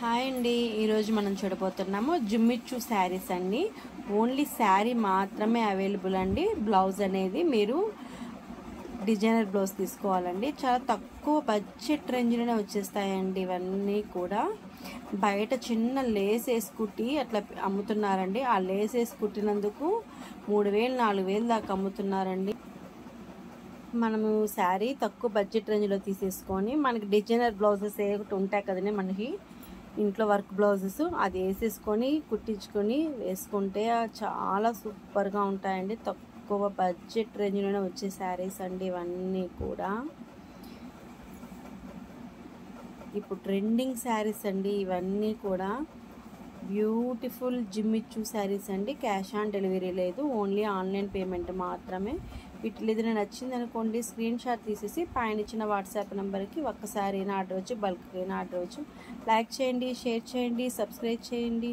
Hi అండి, ఈరోజు మనం చూడబోతున్నాము జిమ్మిచ్చు శారీస్ అండి. ఓన్లీ శారీ మాత్రమే అవైలబుల్ అండి. బ్లౌజ్ అనేది మీరు డిజైనర్ బ్లౌజ్ తీసుకోవాలండి. చాలా తక్కువ బడ్జెట్ రేంజ్లోనే వచ్చేస్తాయండి. ఇవన్నీ కూడా బయట చిన్న లేస్ వేసి కుట్టి అట్లా అమ్ముతున్నారండి. ఆ లేస్ వేసి కుట్టినందుకు 3000 4000 దాకా అమ్ముతున్నారండి. మనము శారీ తక్కువ బడ్జెట్ రేంజ్లో తీసేసుకొని మనకి డిజైనర్ బ్లౌజెస్ ఒకటి ఉంటాయి కదండి, మనకి ఇంట్లో వర్క్ బ్లౌజెస్ అది వేసేసుకొని కుట్టించుకొని వేసుకుంటే చాలా సూపర్గా ఉంటాయండి. తక్కువ బడ్జెట్ రేంజ్లోనే వచ్చే శారీస్ అండి ఇవన్నీ కూడా. ఇప్పుడు ట్రెండింగ్ శారీస్ అండి ఇవన్నీ కూడా. బ్యూటిఫుల్ జిమ్మిచ్చు శారీస్ అండి. క్యాష్ ఆన్ డెలివరీ లేదు, ఓన్లీ ఆన్లైన్ పేమెంట్ మాత్రమే. వీటిలో ఏదైనా నచ్చింది అనుకోండి, స్క్రీన్ షాట్ తీసేసి పైన ఇచ్చిన వాట్సాప్ నెంబర్కి ఒక్కసారి అయినా ఆర్డర్ వచ్చు, బల్క్ అయినా ఆర్డర్ వచ్చు. లైక్ చేయండి, షేర్ చేయండి, సబ్స్క్రైబ్ చేయండి.